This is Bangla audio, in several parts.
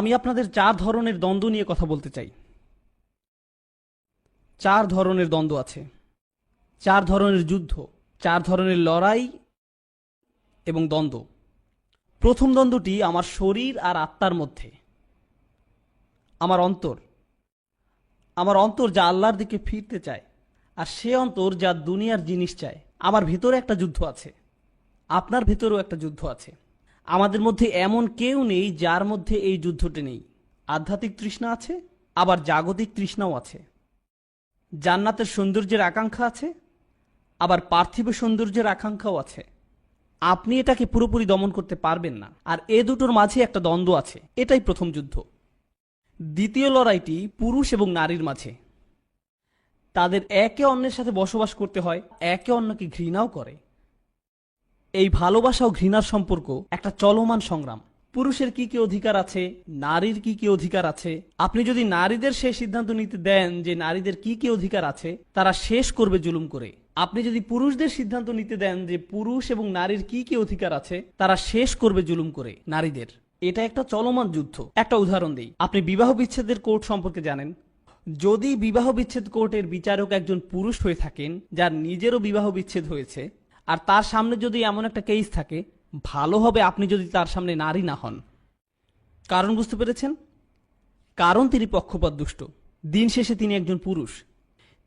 আমি আপনাদের চার ধরনের দ্বন্দ্ব নিয়ে কথা বলতে চাই। চার ধরনের দ্বন্দ্ব আছে, চার ধরনের যুদ্ধ, চার ধরনের লড়াই এবং দ্বন্দ্ব। প্রথম দ্বন্দ্বটি আমার শরীর আর আত্মার মধ্যে। আমার অন্তর, আমার অন্তর যা আল্লাহর দিকে ফিরতে চায়, আর সে অন্তর যা দুনিয়ার জিনিস চায়। আমার ভিতরে একটা যুদ্ধ আছে, আপনার ভিতরেও একটা যুদ্ধ আছে। আমাদের মধ্যে এমন কেউ নেই যার মধ্যে এই যুদ্ধটি নেই। আধ্যাত্মিক তৃষ্ণা আছে, আবার জাগতিক তৃষ্ণাও আছে। জান্নাতের সৌন্দর্যের আকাঙ্ক্ষা আছে, আবার পার্থিব সৌন্দর্যের আকাঙ্ক্ষাও আছে। আপনি এটাকে পুরোপুরি দমন করতে পারবেন না, আর এ দুটোর মাঝে একটা দ্বন্দ্ব আছে। এটাই প্রথম যুদ্ধ। দ্বিতীয় লড়াইটি পুরুষ এবং নারীর মাঝে। তাদের একে অন্যের সাথে বসবাস করতে হয়, একে অন্যকে ঘৃণাও করে। এই ভালোবাসা ও ঘৃণার সম্পর্ক একটা চলমান সংগ্রাম। পুরুষের কি কি অধিকার আছে, নারীর কি কি অধিকার আছে। আপনি যদি নারীদের সেই সিদ্ধান্ত নিতে দেন যে নারীদের কি কি অধিকার আছে, তারা শেষ করবে জুলুম করে। আপনি যদি পুরুষদের সিদ্ধান্ত নিতে দেন যে পুরুষ এবং নারীর কি কি অধিকার আছে, তারা শেষ করবে জুলুম করে নারীদের। এটা একটা চলমান যুদ্ধ। একটা উদাহরণ দিই। আপনি বিবাহ বিচ্ছেদের কোর্ট সম্পর্কে জানেন। যদি বিবাহ বিচ্ছেদ কোর্টের বিচারক একজন পুরুষ হয়ে থাকেন যার নিজেরও বিবাহ বিচ্ছেদ হয়েছে, আর তার সামনে যদি এমন একটা কেস থাকে, ভালো হবে আপনি যদি তার সামনে নারী না হন। কারণ বুঝতে পেরেছেন? কারণ তিনি পক্ষপাত দুষ্ট। দিন শেষে তিনি একজন পুরুষ,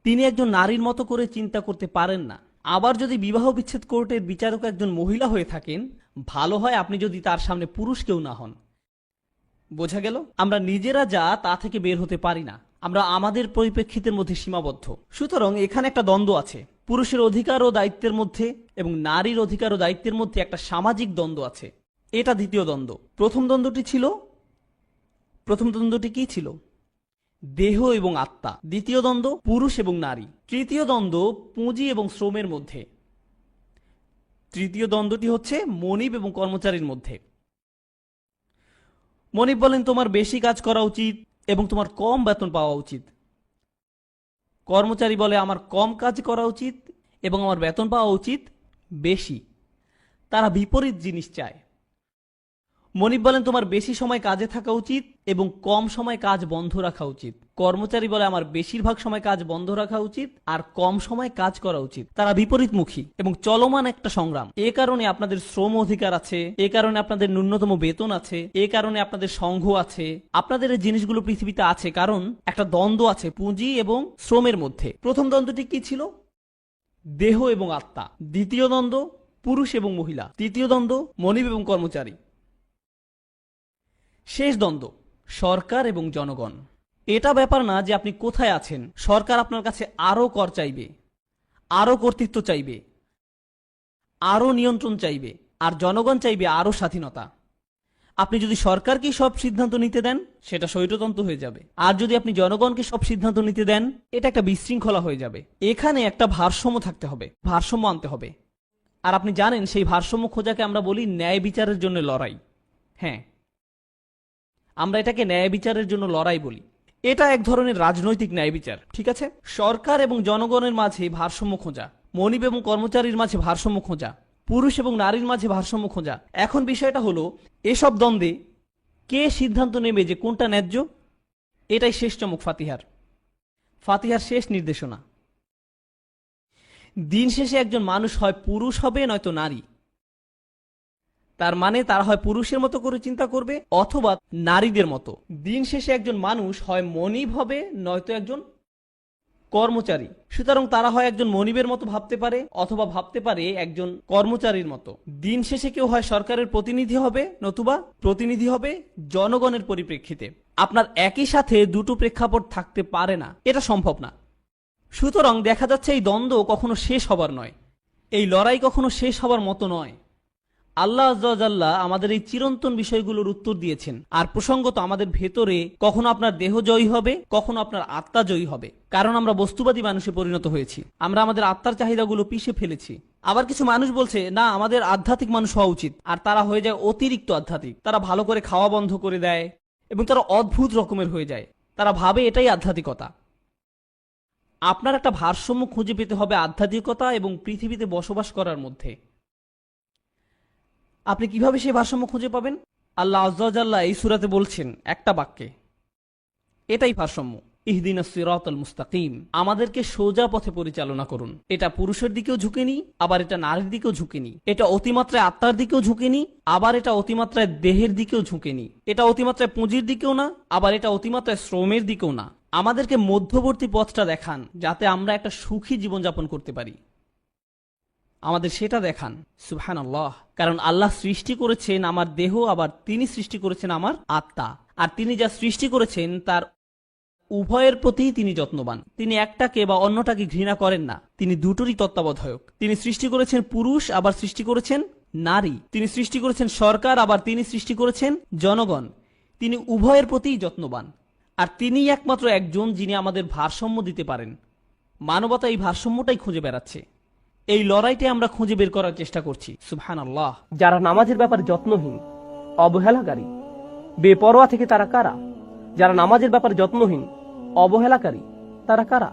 তিনি একজন নারীর মতো করে চিন্তা করতে পারেন না। আবার যদি বিবাহ বিচ্ছেদ কোর্টের বিচারক একজন মহিলা হয়ে থাকেন, ভালো হয় আপনি যদি তার সামনে পুরুষ কেউ না হন। বোঝা গেল? আমরা নিজেরা যা তা থেকে বের হতে পারি না, আমরা আমাদের পরিপ্রেক্ষিতের মধ্যে সীমাবদ্ধ। সুতরাং এখানে একটা দ্বন্দ্ব আছে, পুরুষের অধিকার ও দায়িত্বের মধ্যে এবং নারীর অধিকার ও দায়িত্বের মধ্যে একটা সামাজিক দ্বন্দ্ব আছে। এটা দ্বিতীয় দ্বন্দ্ব। প্রথম দ্বন্দ্বটি কি ছিল? দেহ এবং আত্মা। দ্বিতীয় দ্বন্দ্ব পুরুষ এবং নারী। তৃতীয় দ্বন্দ্ব পুঁজি এবং শ্রমের মধ্যে। তৃতীয় দ্বন্দ্বটি হচ্ছে মনিব এবং কর্মচারীর মধ্যে। মনিব বলেন তোমার বেশি কাজ করা উচিত এবং তোমার কম বেতন পাওয়া উচিত। কর্মচারী বলে আমার কম কাজ করা উচিত এবং আমার বেতন পাওয়া উচিত বেশি। তারা বিপরীত জিনিস চায়। মনিব বলেন তোমার বেশি সময় কাজে থাকা উচিত এবং কম সময় কাজ বন্ধ রাখা উচিত। কর্মচারী বলে আমার বেশিরভাগ সময় কাজ বন্ধ রাখা উচিত আর কম সময় কাজ করা উচিত। তারা বিপরীতমুখী এবং চলমান একটা সংগ্রাম। এ কারণে আপনাদের শ্রম অধিকার আছে, এ কারণে আপনাদের ন্যূনতম বেতন আছে, এ কারণে আপনাদের সংঘ আছে। আপনাদের এই জিনিসগুলো পৃথিবীতে আছে কারণ একটা দ্বন্দ্ব আছে পুঁজি এবং শ্রমের মধ্যে। প্রথম দ্বন্দ্বটি কি ছিল? দেহ এবং আত্মা। দ্বিতীয় দ্বন্দ্ব পুরুষ এবং মহিলা। তৃতীয় দ্বন্দ্ব মনিব এবং কর্মচারী। শেষ দ্বন্দ্ব সরকার এবং জনগণ। এটা ব্যাপার না যে আপনি কোথায় আছেন। সরকার আপনার কাছে আরো কর চাইবে, আরো কর্তৃত্ব চাইবে, আরো নিয়ন্ত্রণ চাইবে, আর জনগণ চাইবে আরো স্বাধীনতা। আপনি যদি সরকারকে সব সিদ্ধান্ত নিতে দেন, সেটা স্বৈরতন্ত্র হয়ে যাবে। আর যদি আপনি জনগণকে সব সিদ্ধান্ত নিতে দেন, এটা একটা বিশৃঙ্খলা হয়ে যাবে। এখানে একটা ভারসাম্য থাকতে হবে, ভারসাম্য আনতে হবে। আর আপনি জানেন সেই ভারসাম্য খোঁজাকে আমরা বলি ন্যায় বিচারের জন্য লড়াই। হ্যাঁ, আমরা এটাকে ন্যায় বিচারের জন্য লড়াই বলি। এটা এক ধরনের রাজনৈতিক ন্যায় বিচার, ঠিক আছে? সরকার এবং জনগণের মাঝে ভারসাম্য খোঁজা, মনিব এবং কর্মচারীর মাঝে ভারসাম্য খোঁজা, পুরুষ এবং নারীর মাঝে ভারসাম্য খোঁজা। এখন বিষয়টা হলো এসব দ্বন্দ্বে কে সিদ্ধান্ত নেবে যে কোনটা ন্যায্য? এটাই শেষ চমক ফাতিহার। ফাতিহার শেষ নির্দেশনা। দিন শেষে একজন মানুষ হয় পুরুষ হবে নয়তো নারী। তার মানে তারা হয় পুরুষের মতো করে চিন্তা করবে অথবা নারীদের মতো। দিন শেষে একজন মানুষ হয় মনিব হবে নয়তো একজন কর্মচারী। সুতরাং তারা হয় একজন মনিবের মতো ভাবতে পারে অথবা ভাবতে পারে একজন কর্মচারীর মতো। দিন শেষে কেউ হয় সরকারের প্রতিনিধি হবে নতুবা প্রতিনিধি হবে জনগণের পরিপ্রেক্ষিতে। আপনার একই সাথে দুটো প্রেক্ষাপট থাকতে পারে না, এটা সম্ভব না। সুতরাং দেখা যাচ্ছে এই দ্বন্দ্ব কখনো শেষ হবার নয়, এই লড়াই কখনো শেষ হবার মতো নয়। আল্লাহ আযজা ওয়া জাল্লা আমাদের এই চিরন্তন বিষয়গুলোর উত্তর দিয়েছেন। আর প্রসঙ্গত আমাদের ভেতরে কখনো আপনার দেহ জয়ী হবে, কখনো আপনার আত্মা জয়ী হবে। কারণ আমরা বস্তুবাদী মানুষে পরিণত হয়েছি, আমরা আমাদের আত্মার চাহিদাগুলো পিষে ফেলেছি। আবার কিছু মানুষ বলছে না, আমাদের আধ্যাত্মিক মানুষ হওয়া উচিত, আর তারা হয়ে যায় অতিরিক্ত আধ্যাত্মিক। তারা ভালো করে খাওয়া বন্ধ করে দেয় এবং তারা অদ্ভুত রকমের হয়ে যায়। তারা ভাবে এটাই আধ্যাত্মিকতা। আপনার একটা ভারসাম্য খুঁজে পেতে হবে আধ্যাত্মিকতা এবং পৃথিবীতে বসবাস করার মধ্যে। আপনি কিভাবে সেই ভারসাম্য খুঁজে পাবেন? আল্লাহ আজ্জা ওয়া জাল্লা এই সূরাতে বলছেন একটা বাক্যে, এটাই ভারসাম্য। ইহদিনাস সিরাতাল মুস্তাকিম, আমাদেরকে সোজা পথে পরিচালনা করুন। এটা পুরুষের দিকেও ঝুঁকেনি, আবার এটা নারীর দিকেও ঝুঁকেনি। এটা অতিমাত্রায় আত্মার দিকেও ঝুঁকেনি, আবার এটা অতিমাত্রায় দেহের দিকেও ঝুঁকেনি। এটা অতিমাত্রায় পুঁজির দিকেও না, আবার এটা অতিমাত্রায় শ্রমের দিকেও না। আমাদেরকে মধ্যবর্তী পথটা দেখান, যাতে আমরা একটা সুখী জীবনযাপন করতে পারি। আমাদের সেটা দেখান। সুবহানাল্লাহ। কারণ আল্লাহ সৃষ্টি করেছেন আমার দেহ, আবার তিনি সৃষ্টি করেছেন আমার আত্মা। আর তিনি যা সৃষ্টি করেছেন তার উভয়ের প্রতি তিনি যত্নবান। তিনি একটাকে বা অন্যটাকে ঘৃণা করেন না, তিনি দুটোরই তত্ত্বাবধায়ক। তিনি সৃষ্টি করেছেন পুরুষ, আবার সৃষ্টি করেছেন নারী। তিনি সৃষ্টি করেছেন সরকার, আবার তিনি সৃষ্টি করেছেন জনগণ। তিনি উভয়ের প্রতিই যত্নবান। আর তিনিই একমাত্র একজন যিনি আমাদের ভারসাম্য দিতে পারেন। মানবতা এই ভারসাম্যটাই খুঁজে বেড়াচ্ছে। এই লড়াইটাই আমরা খুঁজে বের করার চেষ্টা করছি। সুবহানাল্লাহ। যারা নামাজের ব্যাপারে যত্নহীন, অবহেলাকারী, বেপরোয়া থেকে তারা কারা? যারা নামাজের ব্যাপারে যত্নহীন, অবহেলাকারী, তারা কারা?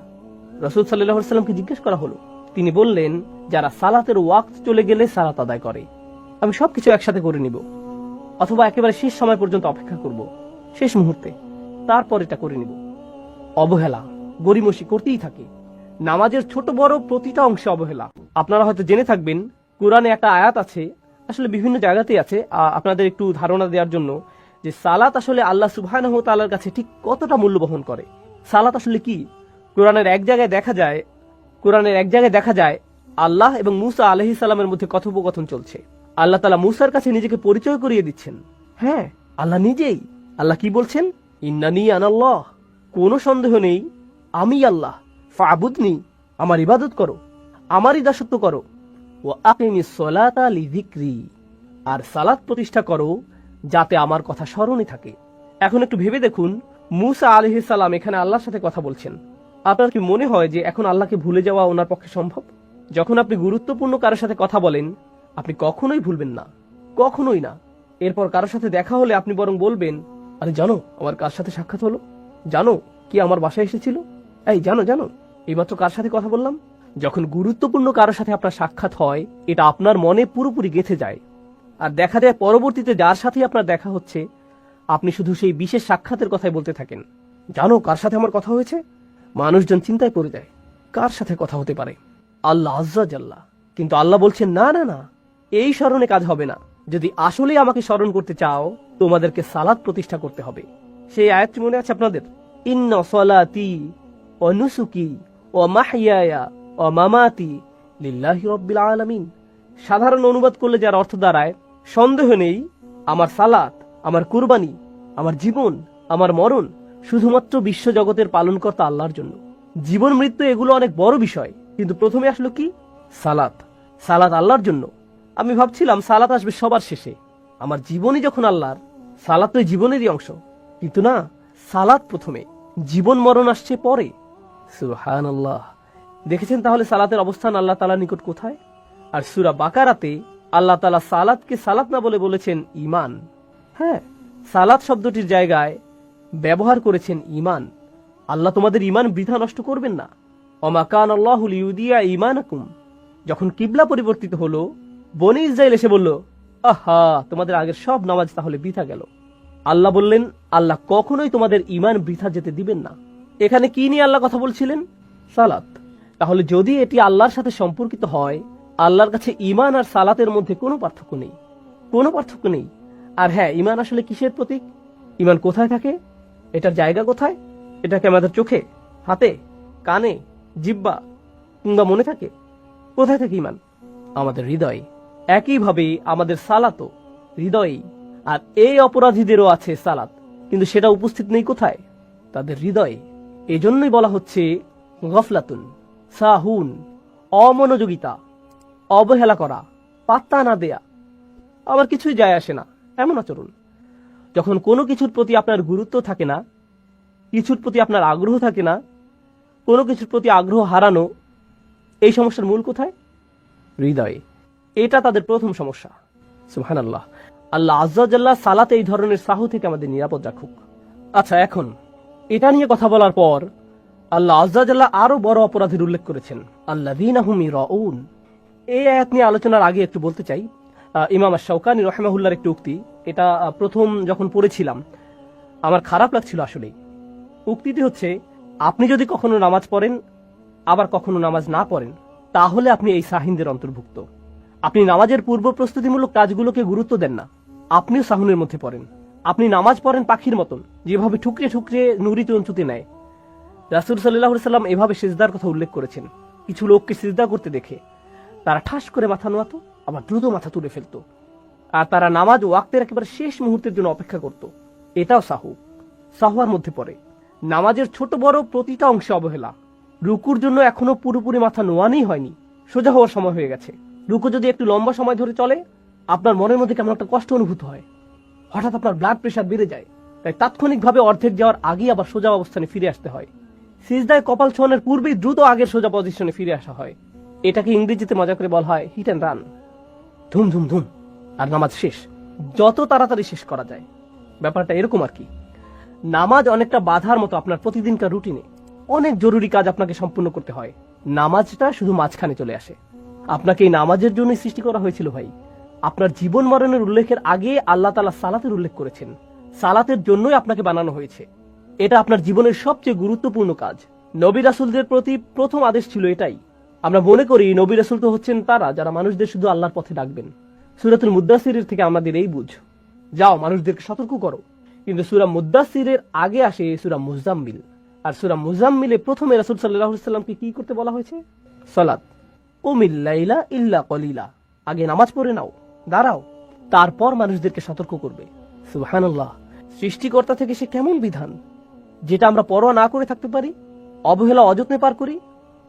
রাসূল সাল্লাল্লাহু আলাইহি ওয়াসাল্লামকে জিজ্ঞেস করা হলো। তিনি বললেন, যারা সালাতের ওয়াক্ত চলে গেলে সালাত আদায় করে। আমি সবকিছু একসাথে করে নিব, অথবা একেবারে শেষ সময় পর্যন্ত অপেক্ষা করব, শেষ মুহূর্তে, তারপর এটা করে নিব। অবহেলা, গরিমসি করতেই থাকে। নামাজের ছোট বড় প্রতিটা অংশে অবহেলা। আপনারা হয়তো জেনে থাকবেন, কোরআনে একটা আয়াত আছে, আসলে বিভিন্ন জায়গাতেই আছে, আপনাদের একটু ধারণা দেওয়ার জন্য, যে সালাত আসলে আল্লাহ সুবহানাহু ওয়া তাআলার কাছে ঠিক কতটা মূল্য বহন করে। সালাত আসলে কি? কোরআনের এক জায়গায় দেখা যায় আল্লাহ এবং মূসা আলাইহিস সালামের মধ্যে কথোপকথন চলছে। আল্লাহ তাআলা মূসার কাছে নিজেকে পরিচয় করিয়ে দিচ্ছেন। হ্যাঁ, আল্লাহ নিজেই। আল্লাহ কি বলছেন? ইন্নানি আনাল্লাহ, কোনো সন্দেহ নেই আমি আল্লাহ। ফাবুদনি, আমার ইবাদত করো, আমারই দাসত্ব করো। ওয়া আকিমিস সালাতা লিযিকরি, আর সালাত প্রতিষ্ঠা করো যাতে আমার কথা স্মরণে থাকে। এখন একটু ভেবে দেখুন, মূসা আলাইহিস সালাম এখানে আল্লাহর সাথে কথা বলছেন। আপনার কি মনে হয় যে এখন আল্লাহকে ভুলে যাওয়া ওনার পক্ষে সম্ভব? যখন আপনি গুরুত্বপূর্ণ কারোর সাথে কথা বলেন, আপনি কখনোই ভুলবেন না, কখনোই না। এরপর কারোর সাথে দেখা হলে আপনি বরং বলবেন, আরে জানো আমার কার সাথে সাক্ষাৎ হলো, জানো কি আমার বাসায় এসেছিল, এই জানো এইমাত্র কার সাথে কথা বললাম। যখন গুরুত্বপূর্ণ কারোর সাথে আপনার সাক্ষাৎ হয়, এটা আপনার মনে পুরোপুরি গেঁথে যায়। আর দেখা যায় পরবর্তীতে যার সাথে আপনার দেখা হচ্ছে, আপনি শুধু সেই বিশেষ সাক্ষাতের কথাই বলতে থাকেন। জানো কার সাথে আমার কথা হয়েছে? মানুষজন চিন্তায় পড়ে যায়, কার সাথে কথা হতে পারে? আল্লাহ আজ্জা জাল্লা। কিন্তু আল্লাহ বলছেন, না না না, এই স্মরণে কাজ হবে না। যদি আসলেই আমাকে স্মরণ করতে চাও, তোমাদেরকে সালাত প্রতিষ্ঠা করতে হবে। সেই আয়াতটি মনে আছে আপনাদের? ইন্না সালাতি ওয়া নুসুকি ওয়া মাহইয়ায়া ওয়া মামাতি লিল্লাহি রাব্বিল আলামিন। সাধারণ অনুবাদ করলে যার অর্থ দাঁড়ায়, সন্দেহ নেই আমার সালাত, আমার কুরবানি, আমার জীবন, আমার মরণ শুধুমাত্র বিশ্বজগতের পালনকর্তা আল্লাহর জন্য। জীবন মৃত্যু এগুলো অনেক বড় বিষয়, কিন্তু প্রথমে আসলো কি? সালাত। সালাত আল্লাহর জন্য। আমি ভাবছিলাম সালাত আসবে সবার শেষে। আমার জীবনই যখন আল্লাহর, সালাত তো জীবনেরই অংশ। কিন্তু না, সালাত প্রথমে, জীবন মরণ আসছে পরে। সুবহানাল্লাহ। দেখেছেন তাহলে সালাতের অবস্থান আল্লাহ তাআলার নিকট কোথায়? আর সূরা বাকারাতে আল্লাহ তাআলা সালাতকে সালাত না বলে বলেছেন ঈমান। হ্যাঁ, সালাত শব্দটির জায়গায় ব্যবহার করেছেন ঈমান। আল্লাহ তোমাদের ঈমান বৃথা নষ্ট করবেন না। ওমা কানা আল্লাহু লিইউদিয়া ঈমানাকুম। যখন কিবলা পরিবর্তিত হলো, বনী ইসরাইল এসে বলল, আহা, তোমাদের আগের সব নামাজ তাহলে বৃথা গেল। আল্লাহ বললেন, আল্লাহ কখনোই তোমাদের ঈমান বৃথা যেতে দিবেন না। এখানে কি নিয়ে আল্লাহ কথা বলছিলেন? সালাত। তাহলে যদি এটি আল্লাহর সাথে সম্পর্কিত হয়, আল্লাহর কাছে ঈমান আর সালাতের মধ্যে কোনো পার্থক্য নেই। আর হ্যাঁ, ঈমান আসলে কিসের প্রতীক? ঈমান কোথায় থাকে? এটার জায়গা কোথায়? এটা কি আমাদের চোখে, হাতে, কানে, জিহ্বা কিংবা মনে থাকে? কোথায় থাকে ঈমান? আমাদের হৃদয়ে। একইভাবে আমাদের সালাতও হৃদয়েই। আর এই অপরাধীদেরও আছে সালাত, কিন্তু সেটা উপস্থিত নেই কোথায়? তাদের হৃদয়ে। এজন্যই বলা হচ্ছে গফলাতুন, সাহুন, অমনোযোগিতা, অবহেলা করা, পাত্তা না দেয়া, আবার কিছুই যায় আসে না এমন আচরণ। যখন কোনো কিছুর প্রতি আপনার গুরুত্ব থাকে না, কিছুর প্রতি আপনার আগ্রহ থাকে না, কোনো কিছুর প্রতি আগ্রহ হারানো, এই সমস্যার মূল কোথায়? হৃদয়ে। এটা তাদের প্রথম সমস্যা। সুবহানাল্লাহ। আল্লাহ আজ্জা ওয়া জাল্লা সালাতে এই ধরনের সাহু থেকে আমাদের নিরাপদ রাখুক। আচ্ছা, এখন এটা নিয়ে কথা বলার পর আল্লাহ আজ্জা ওয়া জাল্লা আরো বড় অপরাধের উল্লেখ করেছেন, আল্লাযীনা হুম ইরাউন। এই আয়াত নিয়ে আলোচনার আগে একটু বলতে চাই, ইমাম আশ-শাওকানী রাহিমাহুল্লাহর একটি উক্তি, এটা প্রথম যখন পড়েছিলাম আমার খারাপ লাগছিল আসলে। উক্তিটি হচ্ছে, আপনি যদি কখনো নামাজ পড়েন আবার কখনো নামাজ না পড়েন তাহলে আপনি এই সাহিনদের অন্তর্ভুক্ত। আপনি নামাজের পূর্ব প্রস্তুতিমূলক কাজগুলোকে গুরুত্ব দেন না, আপনিও সাহুনের মধ্যে পড়েন। আপনি নামাজ পড়েন পাখির মতন, যেভাবে ঠুকরে ঠুকরে নুড়ি চঞ্চুতে নেয়। রাসূল সাল্লাল্লাহু আলাইহি সাল্লাম এভাবে সিজদার কথা উল্লেখ করেছেন। কিছু লোককে সিজদা করতে দেখে তারা ঠাস করে মাথা নোয়াতো, আবার দ্রুত মাথা তুলে ফেলতো, আর তারা নামাজ ওয়াক্তের একেবারে শেষ মুহূর্তের জন্য অপেক্ষা করত। এটাও সাহু, সাহুয়ার মধ্যে পড়ে। নামাজের ছোট বড় প্রতিটা অংশে অবহেলা। রুকুর জন্য এখনো পুরোপুরি মাথা নোয়ানোই হয়নি, সোজা হওয়ার সময় হয়ে গেছে। রুকু যদি একটু লম্বা সময় ধরে চলে, আপনার মনের মধ্যে কেমন একটা কষ্ট অনুভূত হয়, হঠাৎ আপনার ব্লাড প্রেশার বেড়ে যায়। তাই তাৎক্ষণিকভাবে অর্ধেক যাওয়ার আগেই আবার সোজা অবস্থানে ফিরে আসতে হয়। সিজদায় কপাল ছোঁয়ানোর পূর্বেই দ্রুত আগের সোজা পজিশনে ফিরে আসা হয়। এটাকে ইংরেজিতে মজা করে বলা হয় হিট অ্যান্ড রান। ধুম ধুম ধুম, আর নামাজ শেষ, যত তাড়াতাড়ি শেষ করা যায়। ব্যাপারটা এরকম আর কি। নামাজ অনেকটা বাধার মতো আপনার প্রতিদিনকার রুটিনে। অনেক জরুরি কাজ আপনাকে সম্পূর্ণ করতে হয়, নামাজটা শুধু মাঝখানে চলে আসে। আপনাকে এই নামাজের জন্যই সৃষ্টি করা হয়েছিল ভাই। আপনার জীবন মরণের উল্লেখের আগে আল্লাহ তাআলা সালাতের উল্লেখ করেছেন। সালাতের জন্যই আপনাকে বানানো হয়েছে। এটা আপনার জীবনের সবচেয়ে গুরুত্বপূর্ণ কাজ। নবী রাসূলদের প্রতি প্রথম আদেশ ছিল এটাই। আমরা মনে করি নবী রাসূল তো হচ্ছেন তারা যারা মানুষদের শুধু আল্লাহর পথে ডাকবেন। সূরাতুল মুদ্দাসসিরের থেকে আমাদের এই বুঝ, যাও মানুষদেরকে সতর্ক করো। কিন্তু সূরা মুদ্দাসসিরের আগে আসে সূরা মুজাম্মিল, আর সূরা মুজাম্মিলে প্রথমে রাসূল সাল্লাল্লাহু আলাইহি সাল্লামকে কি করতে বলা হয়েছে? সালাত। কুমিল লাইলা ইল্লা কলিলা, আগে নামাজ পড়ে নাও, দাঁড়াও, তারপর মানুষদেরকে সতর্ক করবে। সুবহানাল্লাহ, সৃষ্টিকর্তা থেকে সে কেমন বিধান যেটা আমরা পরোয়া না করে থাকতে পারি, অবহেলা অযত্নে পার করি।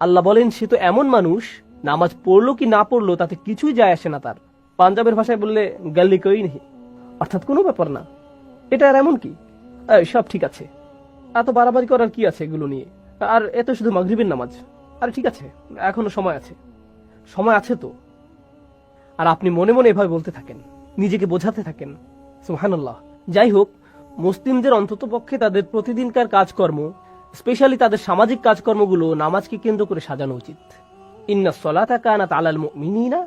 আল্লাহ বলেন সে তো এমন মানুষ, নামাজ পড়লো কি না পড়লো তাতে কিছুই যায় আসে না তার। পাঞ্জাবের ভাষায় বললে গাল্লি কই নেই, অর্থাৎ কোনো ব্যাপার না, এটা আর এমন কি, সব ঠিক আছে, এত বাড়াবাড়ি করার কি আছে এগুলো নিয়ে, আর এত শুধু মাগরিবের নামাজ, আরে ঠিক আছে, এখনো সময় আছে, সময় আছে তো। আর আপনি মনে মনে এভাবে বলতে থাকেন, নিজেকে বোঝাতে থাকেন। সুবহানাল্লাহ। যাই হোক, মুসলিমদের অন্তত পক্ষে তাদের প্রতিদিনকার কাজকর্ম, স্পেশালি তাদের সামাজিক কাজকর্মগুলো নামাজকে কেন্দ্র করে সাজানো উচিত। ইন্নাস সালাতা কানাত আলাল মুমিনিনা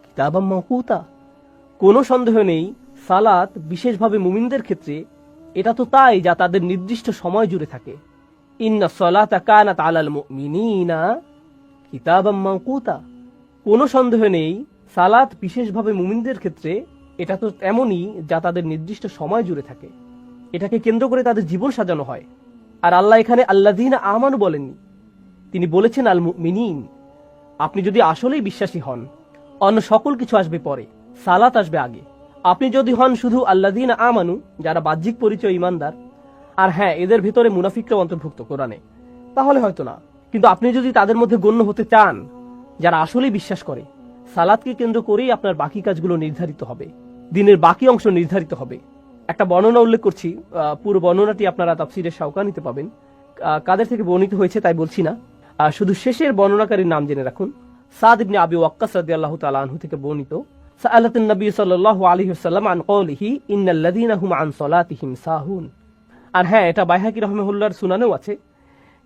কিতাবাম মাওকুতা। কোনো সন্দেহ নেই সালাত বিশেষভাবে মুমিনদের ক্ষেত্রে এটা তো তাই যা তাদের নির্দিষ্ট সময় জুড়ে থাকে। ইন্নাস সালাতা কানাত আলাল মুমিনিনা কিতাবাম মাওকুতা। কোনো সন্দেহ নেই সালাত বিশেষভাবে মুমিনদের ক্ষেত্রে এটা তো এমনই যা তাদের নির্দিষ্ট সময় জুড়ে থাকে। এটাকে কেন্দ্র করে তাদের জীবন সাজানো হয়। আর আল্লাহ এখানে আল্লাযীনা আমানু বলেননি, তিনি বলেছেন আল মুমিনিন। আপনি যদি আসলেই বিশ্বাসী হন, অন্য সকল কিছু আসবে পরে, সালাত আসবে আগে। আপনি যদি হন শুধু আল্লাযীনা আমানু, যারা বাহ্যিক পরিচয় ইমানদার, আর হ্যাঁ এদের ভিতরে মুনাফিকরা অন্তর্ভুক্ত কোরআনে, তাহলে হয়তো না। কিন্তু আপনি যদি তাদের মধ্যে গণ্য হতে চান যারা আসলেই বিশ্বাস করে, সালাতকে কেন্দ্র করেই আপনার বাকি কাজগুলো নির্ধারিত হবে, দিনের বাকি অংশ নির্ধারিত হবে। একটা বর্ণনা উল্লেখ করছি, পুরো বর্ণনাটি আপনারা তাফসীরে শাওকানিতে পাবেন। কাদের থেকে বর্ণিত হয়েছে তাই বলছি না, শুধু শেষের বর্ণনাকারীর নাম জেনে রাখুন। সাদ ইবনে আবি ওয়াক্কাস রাদিয়াল্লাহু তাআলা আনহু থেকে বর্ণিত, সাআলাতুন নবী সাল্লাল্লাহু আলাইহি ওয়াসাল্লাম আন কওলিহি ইন্নাল্লাযীনা হুম আন সালাতিহিম সাহুন। আর হ্যাঁ, এটা বাইহাকী রাহিমাহুল্লাহর সুনানেও আছে।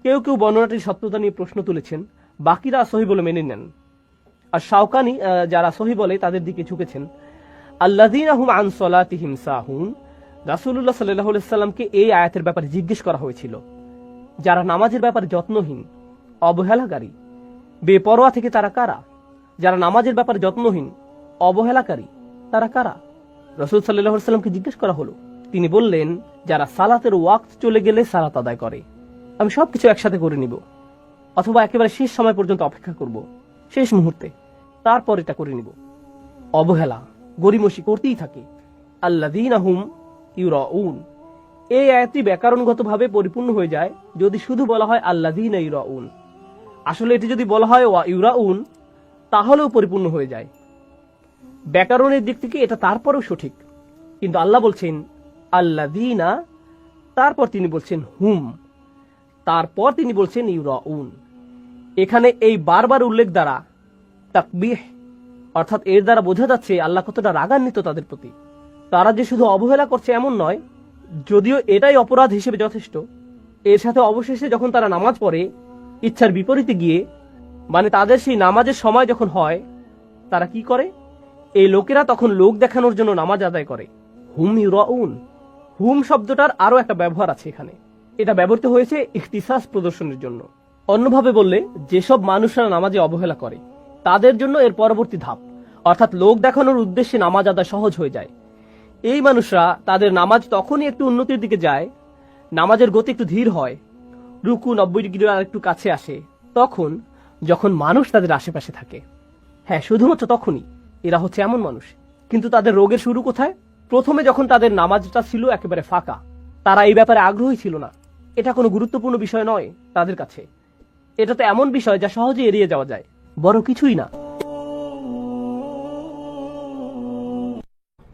কেউ কেউ বর্ণনাটির সত্যতা নিয়ে প্রশ্ন তুলেছেন, বাকিরা সহিহ বলে মেনে নেন। আর শাওকানি যারা সহিহ বলে তাদের দিকে ঝুঁকেছেন। আল্লাযীনা হুম আন সালাতিহিম সাহুন, রাসূলুল্লাহ সাল্লাল্লাহু আলাইহি ওয়াসাল্লামকে এই আয়াতের ব্যাপারে জিজ্ঞেস করা হয়েছিল, যারা নামাজের ব্যাপারে যত্নহীন, অবহেলাকারী, বেপরোয়া থেকে তারা কারা? যারা নামাজের ব্যাপারে যত্নহীন, অবহেলাকারী, তারা কারা? রাসূল সাল্লাল্লাহু আলাইহি ওয়াসাল্লামকে জিজ্ঞেস করা হলো। তিনি বললেন, যারা সালাতের ওয়াক্ত চলে গেলে সালাত আদায় করে। আমি সবকিছু একসাথে করে নিব, অথবা একেবারে শেষ সময় পর্যন্ত অপেক্ষা করব, শেষ মুহূর্তে, তারপর এটা করে নিব। অবহেলা, গরিমসি করতেই থাকে। আল্লাযীনা হুম ইউরাউন, এই আয়াতটি ব্যাকরণগতভাবে পরিপূর্ণ হয়ে যায় যদি শুধু বলা হয় আল্লাযীনা ইউরাউন। আসলে এটি যদি বলা হয় ওয়া ইউরাউন, তাহলেও পরিপূর্ণ হয়ে যায়। ব্যাকরণের দিক থেকে এটা তারপরেও সঠিক, কিন্তু আল্লাহ বলছেন আল্লাযীনা, তারপর তিনি বলছেন হুম, তারপর তিনি বলছেন ইউরাউন। এখানে এই বারবার উল্লেখ দ্বারা তাকবীহ, অর্থাৎ এর দ্বারা বোঝা যাচ্ছে আল্লাহ কতটা রাগান্বিত তাদের প্রতি। তারা যে শুধু অবহেলা করছে এমন নয়, যদিও এটাই অপরাধ হিসেবে যথেষ্ট। এর সাথে অবশেষে যখন তারা নামাজ পড়ে ইচ্ছার বিপরীতে গিয়ে, মানে তাদের সেই নামাজের সময় যখন হয়, তারা কি করে? এই লোকেরা তখন লোক দেখানোর জন্য নামাজ আদায় করে, হুম ইউরাউন। হুম শব্দটার আরো একটা ব্যবহার আছে এখানে। এটা ব্যবহৃত হয়েছে ইখতিসাস প্রদর্শনের জন্য। অন্যভাবে বললে, যেসব মানুষরা নামাজে অবহেলা করে তাদের জন্য এর পরবর্তী ধাপ, অর্থাৎ লোক দেখানোর উদ্দেশ্যে নামাজ আদায় সহজ হয়ে যায়। এই মানুষরা তাদের নামাজ তখনই একটু উন্নতির দিকে যায়, নামাজের গতি একটু ধীর হয়, রুকু 90 ডিগ্রির আর একটু কাছে আসে, তখন যখন মানুষ তাদের আশেপাশে থাকে। হ্যাঁ, শুধুমাত্র তখনই। এরা হচ্ছে এমন মানুষ। কিন্তু তাদের রোগের শুরু কোথায়? প্রথমে যখন তাদের নামাজটা ছিল একেবারে ফাঁকা, তারা এই ব্যাপারে আগ্রহী ছিল না। এটা কোনো গুরুত্বপূর্ণ বিষয় নয় তাদের কাছে। এটা তো এমন বিষয় যা সহজে এড়িয়ে যাওয়া যায়, বড় কিছুই না।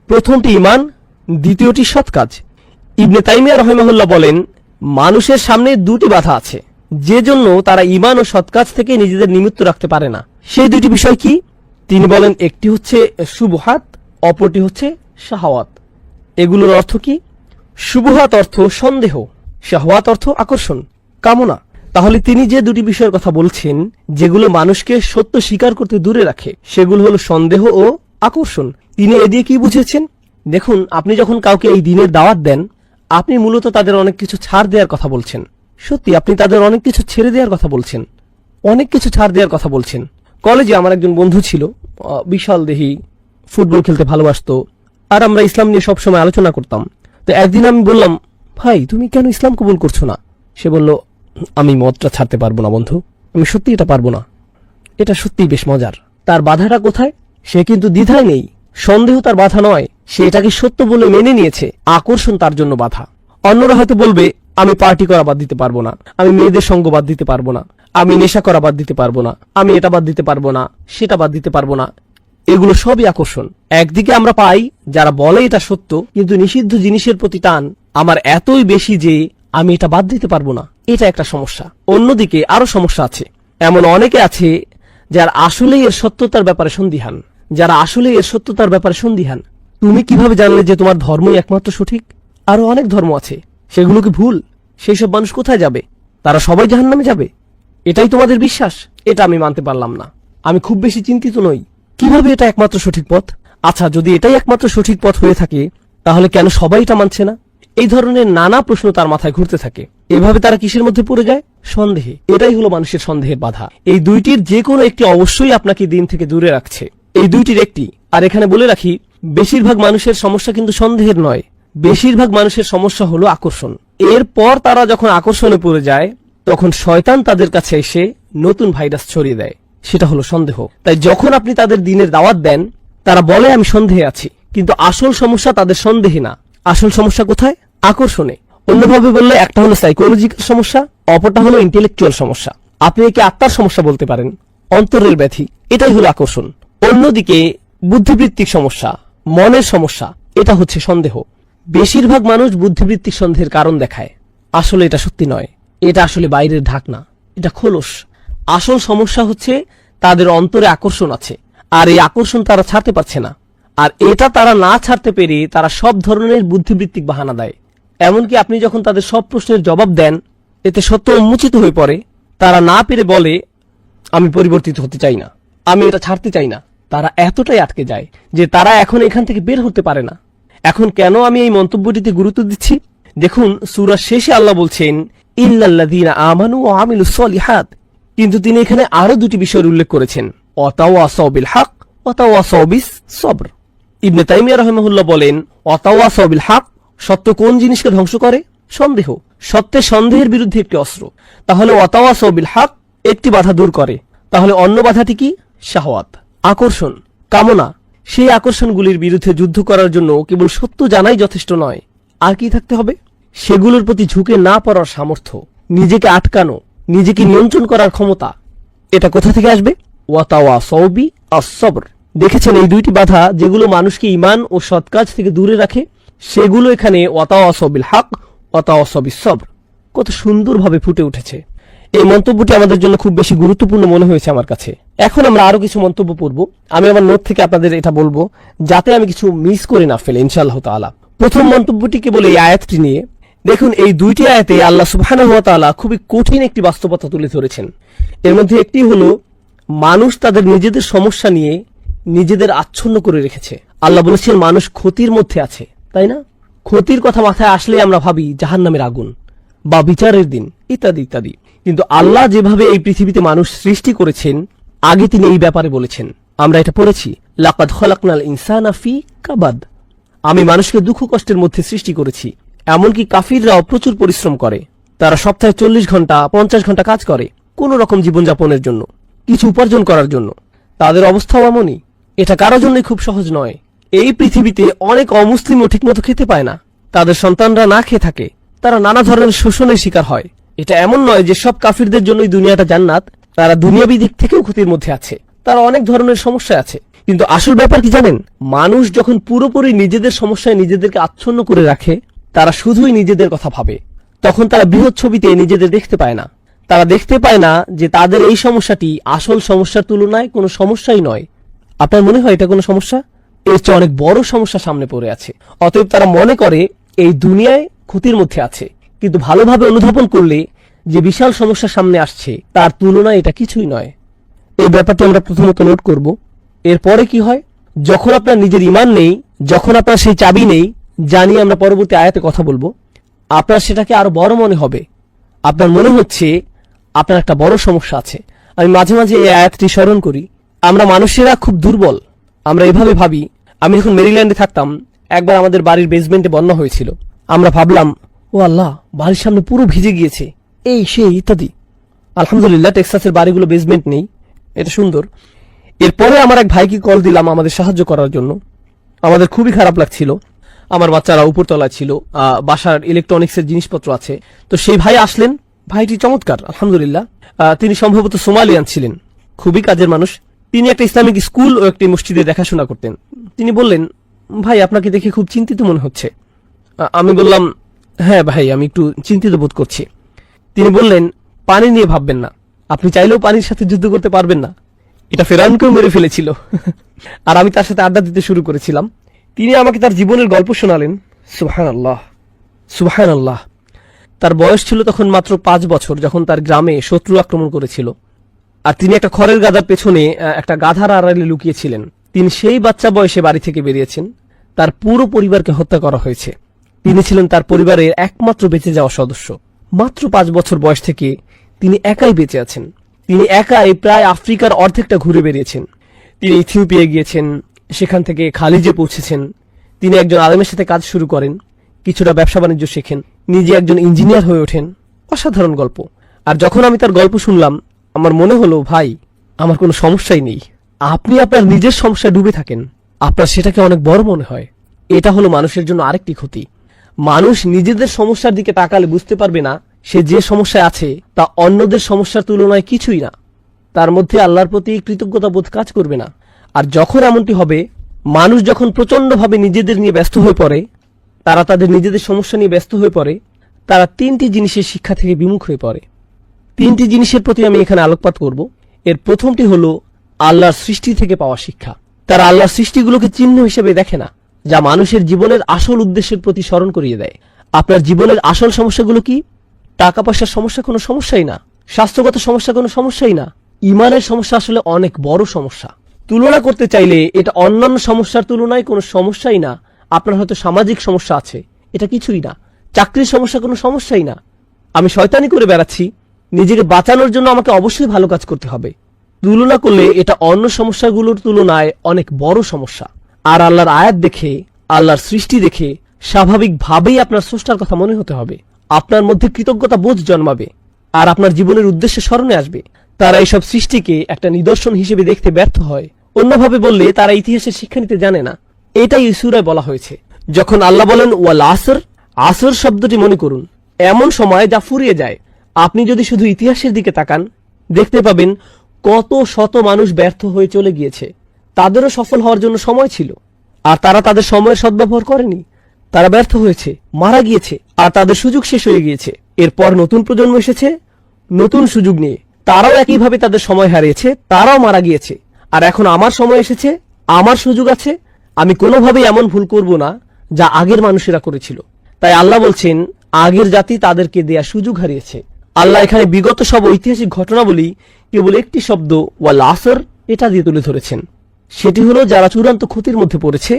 প্রথমটি ঈমান, দ্বিতীয়টি সৎ কাজ। ইবনে তাইমিয়া রাহিমাহুল্লাহ বলেন, মানুষের সামনে দুটি বাধা আছে, যে জন্য তারা ঈমান ও সৎ কাজ থেকে নিজেদের নিমিত্ত রাখতে পারে না। সেই দুটি বিষয় কি? তিনি বলেন, একটি হচ্ছে শুবহাত, অপরটি হচ্ছে শাহওয়াত। এগুলোর অর্থ কি? শুবহাত অর্থ সন্দেহ, শাহওয়াত অর্থ আকর্ষণ, কামনা। তাহলে তিনি যে দুটি বিষয়ের কথা বলছেন, যেগুলো মানুষকে সত্য স্বীকার করতে দূরে রাখে, সেগুলো হলো সন্দেহ ও আকর্ষণ। তিনি এ দিয়ে কি বুঝেছেন? দেখুন, আপনি যখন কাউকে এই দিনের দাওয়াত দেন, আপনি মূলত তাদের অনেক কিছু ছাড় দেওয়ার কথা বলছেন। সত্যি, আপনি তাদের অনেক কিছু ছেড়ে দেওয়ার কথা বলছেন, অনেক কিছু ছাড় দেওয়ার কথা বলছেন। কলেজে আমার একজন বন্ধু ছিল, বিশাল দেহি, ফুটবল খেলতে ভালোবাসতো, আর আমরা ইসলাম নিয়ে সবসময় আলোচনা করতাম। তো একদিন আমি বললাম, ভাই তুমি কেন ইসলাম কবুল করছো না? সে বলল, আমি মদটা ছাড়তে পারবো না বন্ধু, আমি সত্যি এটা পারবো না। এটা সত্যি বেশ মজার। তার বাধাটা কোথায়? সে কিন্তু দ্বিধায় নেই, সন্দেহ তার বাধা নয়, সে এটাকে সত্য বলে মেনে নিয়েছে, আকর্ষণ তার জন্য বাধা। অন্যরা হয়তো বলবে, আমি পার্টি করা বাদ দিতে পারবো না, আমি মেয়েদের সঙ্গ বাদ দিতে পারবো না, আমি নেশা করা বাদ দিতে পারবো না, আমি এটা বাদ দিতে পারবো না, সেটা বাদ দিতে পারবো না। এগুলো সবই আকর্ষণ। একদিকে আমরা পাই যারা বলে এটা সত্য, কিন্তু নিষিদ্ধ জিনিসের প্রতি টান আমার এতই বেশি যে আমি এটা বাদ দিতে পারবো না। এটা একটা সমস্যা। অন্যদিকে আরো সমস্যা আছে। এমন অনেকে আছে যারা আসলেই এর সত্যতার ব্যাপারে সন্দিহান, যারা আসলে এর সত্যতার ব্যাপারে সন্দিহান। তুমি কিভাবে জানলে যে তোমার ধর্মই একমাত্র সঠিক? আরো অনেক ধর্ম আছে, সেগুলো কি ভুল? সেই সব মানুষ কোথায় যাবে? তারা সবাই জাহান্নামে যাবে? এটাই তোমাদের বিশ্বাস? এটা আমি মানতে পারলাম না। আমি খুব বেশি চিন্তিত নই। কিভাবে এটা একমাত্র সঠিক পথ? আচ্ছা, যদি এটাই একমাত্র সঠিক পথ হয়ে থাকে, তাহলে কেন সবাই এটা মানছে না? এই ধরনের নানা প্রশ্ন তার মাথায় ঘুরতে থাকে। এভাবে তারা কিসের মধ্যে পড়ে যায়? সন্দেহে। এটাই হলো মানুষের সন্দেহের বাধা। এই দুইটির যে কোনো একটি অবশ্যই আপনাকে দিন থেকে দূরে রাখছে, এই দুইটির একটি। আর এখানে বলে রাখি, বেশিরভাগ মানুষের সমস্যা কিন্তু সন্দেহের নয়, বেশিরভাগ মানুষের সমস্যা হলো আকর্ষণ। এরপর তারা যখন আকর্ষণে পড়ে যায়, তখন শয়তান তাদের কাছে এসে নতুন ভাইরাস ছড়িয়ে দেয়, সেটা হলো সন্দেহ। তাই যখন আপনি তাদের দিনের দাওয়াত দেন, তারা বলে আমি সন্দেহে আছি, কিন্তু আসল সমস্যা তাদের সন্দেহে না। আসল সমস্যা কোথায়? আকর্ষণে। অন্যভাবে বললে, একটা হলো সাইকোলজিক্যাল সমস্যা, অপরটা হলো ইন্টেলেকচুয়াল সমস্যা। আপনি একে আত্মার সমস্যা বলতে পারেন, অন্তরের ব্যাধি। এটাই হলো আকর্ষণ। অন্যদিকে বুদ্ধিবৃত্তিক সমস্যা, মনের সমস্যা, এটা হচ্ছে সন্দেহ। বেশিরভাগ মানুষ বুদ্ধিবৃত্তিক সন্দেহের কারণ দেখায়, আসলে এটা সত্যি নয়, এটা আসলে বাইরের ঢাকনা, এটা খোলস। আসল সমস্যা হচ্ছে তাদের অন্তরে আকর্ষণ আছে, আর এই আকর্ষণ তারা ছাড়তে পারছে না। আর এটা তারা না ছাড়তে পেরে তারা সব ধরনের বুদ্ধিবৃত্তিক বাহানা দেয়। এমনকি আপনি যখন তাদের সব প্রশ্নের জবাব দেন, এতে সত্য উন্মোচিত হয়ে পড়ে, তারা না পেরে বলে, আমি পরিবর্তিত হতে চাই না, আমি এটা ছাড়তে চাই না। তারা এতটাই আটকে যায় যে তারা এখন এখান থেকে বের হতে পারে না। এখন কেন আমি এই মন্তব্যটিতে গুরুত্ব দিচ্ছি? দেখুন, সূরার শেষে আল্লাহ বলছেন, ইল্লাল্লাযীনা আমানু ওয়া আমিলুস সলিহাত। কিন্তু তিনি এখানে আরো দুটি বিষয়ের উল্লেখ করেছেন, ওয়াতাওয়াসাউ বিল হক ওয়াতাওয়াসাউ বিস সবর। ইবনে তাইমিয়া রাহিমাহুল্লাহ বলেন, ওয়াতাওয়াসাউ বিল হক, সত্য কোন জিনিসকে ধ্বংস করে? সন্দেহ। সত্যের সন্দেহের বিরুদ্ধে একটি অস্ত্র। তাহলে ওয়াতাওয়াসাউ বিল হক একটি বাধা দূর করে। তাহলে অন্য বাধাটি কি? শাহওয়াত, আকর্ষণ, কামনা। সেই আকর্ষণগুলির বিরুদ্ধে যুদ্ধ করার জন্য কেবল সত্য জানাই যথেষ্ট নয়, আর কি থাকতে হবে? সেগুলোর প্রতি ঝুঁকে না পড়ার সামর্থ্য, নিজেকে আটকানো, নিজেকে নিয়ন্ত্রণ করার ক্ষমতা। এটা কোথা থেকে আসবে? ওয়াতাওয়াসাউ বিস-সবর। দেখেছেন, এই দুইটি বাধা যেগুলো মানুষকে ঈমান ও সৎ কাজ থেকে দূরে রাখে, সেগুলো এখানে ওয়াতাওয়াসাউ বিল হক ওয়াতাওয়াসাউ বিস-সবর কত সুন্দরভাবে ফুটে উঠেছে। এই মন্তব্যটি আমাদের জন্য খুব বেশি গুরুত্বপূর্ণ মনে হয়েছে আমার কাছে। এখন আমরা আরো কিছু মন্তব্য পড়ব। আমি আমার নোট থেকে আপনাদের এটা বলবো, যাতে আমি কিছু মিস করে না ফেলে, ইনশাআল্লাহ তাআলা। প্রথম মন্তব্যটি কেবল এই আয়াতটি নিয়ে। দেখুন, এই দুইটি আয়াতে আল্লাহ সুবহানাহু ওয়া তাআলা খুবই কঠিন একটি বাস্তবতা তুলে ধরেছেন। এর মধ্যে একটি হলো, মানুষ তাদের নিজেদের সমস্যা নিয়ে নিজেদের আচ্ছন্ন করে রেখেছে। আল্লাহ বলেছেন মানুষ ক্ষতির মধ্যে আছে, তাই না? ক্ষতির কথা মাথায় আসলে আমরা ভাবি জাহান্নামের আগুন বা বিচারের দিন ইত্যাদি ইত্যাদি। কিন্তু আল্লাহ যেভাবে এই পৃথিবীতে মানুষ সৃষ্টি করেছেন, আগে তিনি এই ব্যাপারে বলেছেন। আমরা এটা পড়েছি, লাকাদ খলাকনাল ইনসানা ফি কাবাদ। আমি মানুষকে দুঃখ কষ্টের মধ্যে সৃষ্টি করেছি। এমনকি কাফিররাও প্রচুর পরিশ্রম করে। তারা সপ্তাহে 40 ঘন্টা 50 ঘন্টা কাজ করে কোন রকম জীবনযাপনের জন্য, কিছু উপার্জন করার জন্য। তাদের অবস্থাও এমনই। এটা কারোর জন্যই খুব সহজ নয়। এই পৃথিবীতে অনেক অমুসলিমও ঠিকমতো খেতে পায় না, তাদের সন্তানরা না খেয়ে থাকে, তারা নানা ধরনের শোষণের শিকার হয়। এটা এমন নয় যে সব কাফিরদের জন্যই দুনিয়াটা জান্নাত, তারা দুনিয়াবী দিক থেকেও ক্ষতির মধ্যে আছে, তারা অনেক ধরনের সমস্যা আছে। কিন্তু আসল ব্যাপার কি জানেন? মানুষ যখন পুরোপুরি নিজেদের সমস্যায় নিজেদেরকে আচ্ছন্ন করে রাখে, তারা শুধুই নিজেদের কথা ভাবে, তখন তারা বৃহৎ ছবিতে নিজেদের দেখতে পায় না। তারা দেখতে পায় না যে তাদের এই সমস্যাটি আসল সমস্যার তুলনায় কোনো সমস্যাই নয়। আপনার মনে হয় এটা কোনো সমস্যা? এর চেয়ে অনেক বড় সমস্যা সামনে পড়ে আছে। অতএব তারা মনে করে এই দুনিয়ায় ক্ষতির মধ্যে আছে, কিন্তু ভালোভাবে অনুধাবন করলে যে বিশাল সমস্যা সামনে আসছে তার তুলনায় এটা কিছুই নয়। এই ব্যাপারটি আমরা প্রথমত নোট করব। এরপরে কি হয়? যখন আপনার নিজের ঈমান নেই, যখন আপনার সেই চাবি নেই, জানি আমরা পরবর্তী আয়াতে কথা বলবো, আপনার সেটাকে আরো বড় মনে হবে। আপনার মনে হচ্ছে আপনার একটা বড় সমস্যা আছে। আমি মাঝে মাঝে এই আয়াতটি স্মরণ করি। আমরা মানুষেরা খুব দুর্বল। আমরা এভাবে ভাবি। আমি যখন মেরিল্যান্ডে থাকতাম, একবার আমাদের বাড়ির বেসমেন্টে বন্যা হয়েছিল। আমরা ভাবলাম, ও আল্লাহ, বাড়ির সামনে পুরো ভিজে গিয়েছে, এই সেই ইত্যাদি। আলহামদুলিল্লাহ টেক্সাসের বাড়িগুলো বেসমেন্ট নেই, এটা সুন্দর। এরপরে আমার এক ভাইকে কল দিলাম আমাদের সাহায্য করার জন্য। আমাদের খুবই খারাপ লাগছিল। আমার বাচ্চারা উপরতলায় ছিল, বাসার ইলেকট্রনিক্সের জিনিসপত্র আছে। তো সেই ভাই আসলেন। ভাইটি চমৎকার, আলহামদুলিল্লাহ। তিনি সম্ভবত সোমালিয়ান ছিলেন, খুবই কাজের মানুষ। তিনি একটা ইসলামিক স্কুল ও একটি মসজিদে দেখাশোনা করতেন। তিনি বললেন, ভাই আপনাকে দেখে খুব চিন্তিত মনে হচ্ছে। আমি বললাম, হ্যাঁ ভাই, আমি একটু চিন্তিত বোধ করছি। তিনি বললেন, পানি নিয়ে ভাববেন না, আপনি চাইলেও পানির সাথে যুদ্ধ করতে পারবেন না, এটা ফেরাউনকেও মেরে ফেলেছিল। আর আমি তার সাথে আড্ডা দিতে শুরু করেছিলাম। তিনি আমাকে তার জীবনের গল্প শোনালেন। সুবহানাল্লাহ, সুবহানাল্লাহ। তার বয়স ছিল তখন মাত্র 5 বছর, যখন তার গ্রামে শত্রু আক্রমণ করেছিল। আর তিনি একটা খড়ের গাদার পেছনে একটা গাধার আড়ালে লুকিয়েছিলেন। তিনি সেই বাচ্চা বয়সে বাড়ি থেকে বেরিয়েছেন। তার পুরো পরিবারকে হত্যা করা হয়েছে। তিনি ছিলেন তার পরিবারের একমাত্র বেঁচে যাওয়া সদস্য। মাত্র 5 বছর বয়স থেকে তিনি একাই বেঁচে আছেন। তিনি একাই প্রায় আফ্রিকার অর্ধেকটা ঘুরে বেরিয়েছেন। তিনি ইথিওপিয়া গিয়েছেন, সেখান থেকে খালিজে পৌঁছেছেন। তিনি একজন আলেমের সাথে কাজ শুরু করেন, কিছুটা ব্যবসা বাণিজ্য শেখেন, নিজে একজন ইঞ্জিনিয়ার হয়ে ওঠেন। অসাধারণ গল্প। আর যখন আমি তার গল্প শুনলাম, আমার মনে হলো, ভাই, আমার কোনো সমস্যাই নেই। আপনি আপনার নিজের সমস্যায় ডুবে থাকেন, আপনার সেটাকে অনেক বড় মনে হয়। এটা হলো মানুষের জন্য আরেকটি ক্ষতি। মানুষ নিজেদের সমস্যার দিকে তাকালে বুঝতে পারবে না সে যে সমস্যায় আছে তা অন্যদের সমস্যার তুলনায় কিছুই না। তার মধ্যে আল্লাহর প্রতি কৃতজ্ঞতা বোধ কাজ করবে না। আর যখন এমনটি হবে, মানুষ যখন প্রচন্ডভাবে নিজেদের নিয়ে ব্যস্ত হয়ে পড়ে, তারা তাদের নিজেদের সমস্যা নিয়ে ব্যস্ত হয়ে পড়ে, তারা 3টি জিনিসের শিক্ষা থেকে বিমুখ হয়ে পড়ে। 3টি জিনিসের প্রতি আমি এখানে আলোকপাত করব। এর প্রথমটি হলো আল্লাহর সৃষ্টি থেকে পাওয়া শিক্ষা। তারা আল্লাহর সৃষ্টিগুলোকে চিহ্ন হিসেবে দেখে না, যা মানুষের জীবনের আসল উদ্দেশ্যের প্রতি স্মরণ করিয়ে দেয়। আপনার জীবনের আসল সমস্যাগুলো কি? টাকা পয়সার সমস্যা কোনো সমস্যাই না, স্বাস্থ্যগত সমস্যা কোনো সমস্যাই না। ইমানের সমস্যা আসলে অনেক বড় সমস্যা। তুলনা করতে চাইলে এটা অন্যান্য সমস্যার তুলনায় কোনো সমস্যাই না। আপনার হয়তো সামাজিক সমস্যা আছে, এটা কিছুই না। চাকরির সমস্যা কোনো সমস্যাই না। আমি শয়তানি করে বেড়াচ্ছি, নিজেকে বাঁচানোর জন্য আমাকে অবশ্যই ভালো কাজ করতে হবে। তুলনা করলে এটা অন্য সমস্যাগুলোর তুলনায় অনেক বড় সমস্যা। আর আল্লাহর আয়াত দেখে, আল্লাহর সৃষ্টি দেখে স্বাভাবিকভাবেই আপনার স্রষ্টার কথা মনে হতে হবে। আপনার মধ্যে কৃতজ্ঞতা বোধ জন্মাবে, আর আপনার জীবনের উদ্দেশ্যে স্মরণে আসবে। তারা এইসব সৃষ্টিকে একটা নিদর্শন হিসেবে দেখতে ব্যর্থ হয়। অন্যভাবে বললে তারা ইতিহাসের শিক্ষা নিতে জানে না। এটাই এই সূরায় বলা হয়েছে। যখন আল্লাহ বলেন ওয়াল আসর, আসর শব্দটি মনে করুন, এমন সময় যা ফুরিয়ে যায়। আপনি যদি শুধু ইতিহাসের দিকে তাকান, দেখতে পাবেন কত শত মানুষ ব্যর্থ হয়ে চলে গিয়েছে। তাদেরও সফল হওয়ার জন্য সময় ছিল, আর তারা তাদের সময়ের সদ্ব্যবহার করেনি। তারা ব্যর্থ হয়েছে, মারা গিয়েছে, আর তাদের সুযোগ শেষ হয়ে গিয়েছে। এরপর নতুন প্রজন্ম এসেছে নতুন সুযোগ নিয়ে, তারাও একইভাবে তাদের সময় হারিয়েছে, তারাও মারা গিয়েছে। আর এখন আমার সময় এসেছে, আমার সুযোগ আছে, আমি কোনোভাবেই এমন ভুল করব না যা আগের মানুষেরা করেছিল। তাই আল্লাহ বলছেন, আগের জাতি তাদেরকে দেয়া সুযোগ হারিয়েছে। আল্লাহ এখানে বিগত সব ঐতিহাসিক ঘটনাবলী কেবল একটি শব্দ ওয়াল আসর এটা দিয়ে তুলে ধরেছেন। সেটি হলো যারা চূড়ান্ত ক্ষতির মধ্যে পড়েছে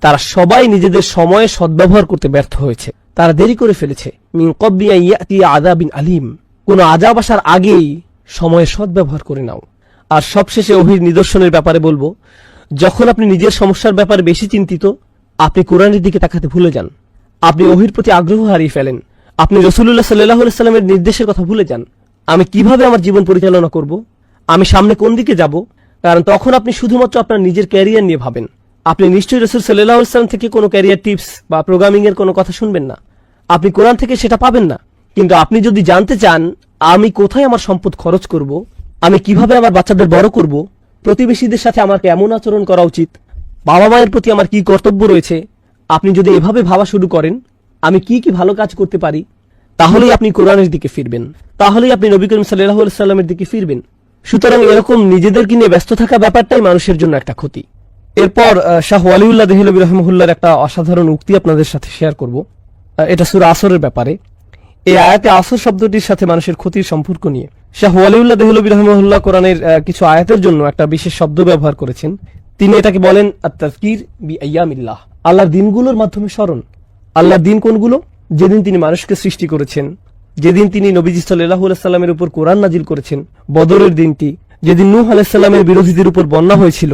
তারা সবাই নিজেদের সময়ে সদ্ব্যবহার করতে ব্যর্থ হয়েছে। তারা দেরি করে ফেলেছে। মিন ক্বাবলি আন ইয়াতিয়া আযাবিন আলীম, কোন আযাব আসার আগেই সময়ের সদ্ব্যবহার করে নাও। আর সবশেষে ওহীর নিদর্শনের ব্যাপারে বলবো, যখন আপনি নিজের সমস্যার ব্যাপারে বেশি চিন্তিত, আপনি কোরআনের দিকে তাকাতে ভুলে যান, আপনি ওহীর প্রতি আগ্রহ হারিয়ে ফেলেন, আপনি রাসূলুল্লাহ সাল্লাল্লাহু আলাইহি ওয়াসাল্লামের নির্দেশের কথা ভুলে যান। আমি কিভাবে আমার জীবন পরিচালনা করব, আমি সামনে কোন দিকে যাব, কারণ তখন আপনি শুধুমাত্র আপনার নিজের ক্যারিয়ার নিয়ে ভাবেন। আপনি নিশ্চয়ই রাসূল সাল্লাল্লাহু আলাইহি ওয়াসাল্লাম থেকে কোনো ক্যারিয়ার টিপস বা প্রোগ্রামিং এর কোনো কথা শুনবেন না, আপনি কোরআন থেকে সেটা পাবেন না। কিন্তু আপনি যদি জানতে চান আমি কোথায় আমার সম্পদ খরচ করব, আমি কিভাবে আমার বাচ্চাদের বড় করব, প্রতিবেশীদের সাথে আমার কেমন আচরণ করা উচিত, বাবা মায়ের প্রতি আমার কি কর্তব্য রয়েছে, আপনি যদি এভাবে ভাবা শুরু করেন আমি কি কি ভালো কাজ করতে পারি, তাহলেই আপনি কোরআনের দিকে ফিরবেন, তাহলেই আপনি নবী করিম সাল্লাল্লাহু আলাইহি ওয়াসাল্লামের দিকে ফিরবেন। সুতরাং এরকম নিজেদেরকে নিয়ে ব্যস্ত থাকা ব্যাপারটাই মানুষের জন্য একটা ক্ষতি। এরপর শাহ ওয়ালিউল্লাহ দেহলভী রাহিমাহুল্লাহর একটা অসাধারণ উক্তি আপনাদের সাথে শেয়ার করব। এটা সূরা আসরের ব্যাপারে। এই আয়াতে আসর শব্দটির সাথে মানুষের ক্ষতির সম্পর্ক নিয়ে শাহ ওয়ালিউল্লাহ দেহলভী রাহিমাহুল্লাহ কোরআনের কিছু আয়াতের জন্য একটা বিশেষ শব্দ ব্যবহার করেছেন। তিনি এটাকে বলেন আত-তাযকির বিআইয়ামিল্লাহ, আল্লাহর দিনগুলোর মাধ্যমে স্মরণ। আল্লাহর দিন কোনগুলো? যেদিন তিনি মানুষকে সৃষ্টি করেছেন, যেদিন তিনি নবীজি সাল্লাল্লাহু আলাইহি সাল্লামের উপর কোরআন নাজিল করেছেন, বদরের দিনটি, যেদিন নূহ আলাইহিস সালামের বিরোধীদের উপর বন্যা হয়েছিল,